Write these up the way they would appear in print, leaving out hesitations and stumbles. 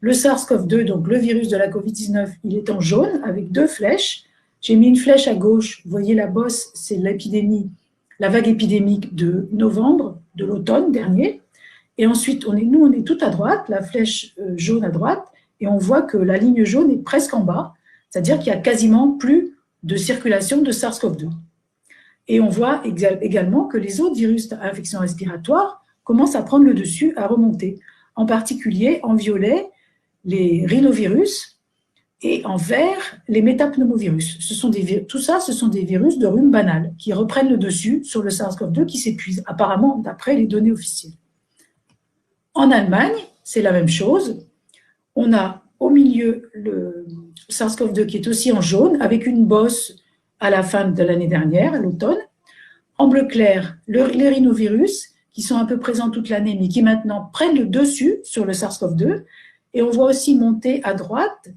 Le SARS-CoV-2, donc le virus de la COVID-19, il est en jaune avec 2 flèches. J'ai mis une flèche à gauche, vous voyez la bosse, c'est l'épidémie, la vague épidémique de novembre, de l'automne dernier. Et ensuite, nous, on est tout à droite, la flèche jaune à droite, et on voit que la ligne jaune est presque en bas, c'est-à-dire qu'il n'y a quasiment plus de circulation de SARS-CoV-2. Et on voit également que les autres virus à infection respiratoire commencent à prendre le dessus, à remonter. En particulier, en violet, les rhinovirus et en vert, les métapneumovirus. Tout ça, ce sont des virus de rhume banal qui reprennent le dessus sur le SARS-CoV-2 qui s'épuise, apparemment d'après les données officielles. En Allemagne, c'est la même chose. On a au milieu le SARS-CoV-2 qui est aussi en jaune, avec une bosse à la fin de l'année dernière, à l'automne. En bleu clair, les rhinovirus, qui sont un peu présents toute l'année, mais qui maintenant prennent le dessus sur le SARS-CoV-2. Et on voit aussi monter à droite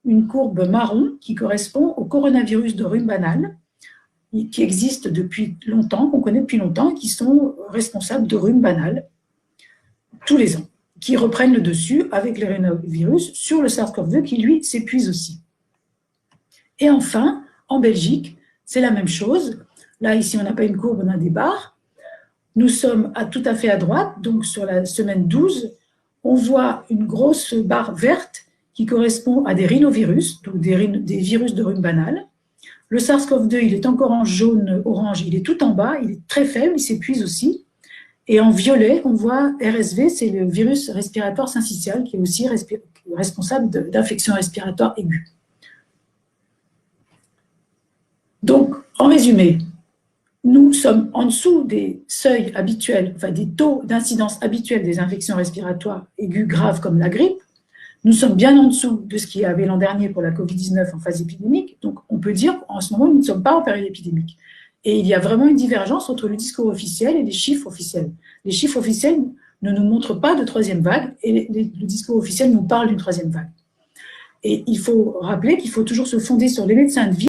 une courbe marron qui correspond au coronavirus de rhume banal, qui existe depuis longtemps, qu'on connaît depuis longtemps, et qui sont responsables de rhume banal tous les ans, qui reprennent le dessus avec les rhinovirus sur le SARS-CoV-2 qui, lui, s'épuise aussi. Et enfin, en Belgique, c'est la même chose. Là, ici, on n'a pas une courbe, on a des barres. Nous sommes tout à fait à droite, donc sur la semaine 12, on voit une grosse barre verte qui correspond à des rhinovirus, donc des virus de rhume banal. Le SARS-CoV-2, il est encore en jaune, orange, il est tout en bas, il est très faible, il s'épuise aussi. Et en violet, on voit RSV, c'est le virus respiratoire syncytial qui est aussi responsable d'infections respiratoires aiguës. Donc, en résumé, nous sommes en dessous des seuils habituels, enfin des taux d'incidence habituels des infections respiratoires aiguës graves comme la grippe. Nous sommes bien en dessous de ce qu'il y avait l'an dernier pour la COVID-19 en phase épidémique. Donc, on peut dire qu'en ce moment, nous ne sommes pas en période épidémique. Et il y a vraiment une divergence entre le discours officiel et les chiffres officiels. Les chiffres officiels ne nous montrent pas de troisième vague et le discours officiel nous parle d'une troisième vague. Et il faut rappeler qu'il faut toujours se fonder sur les médecins de ville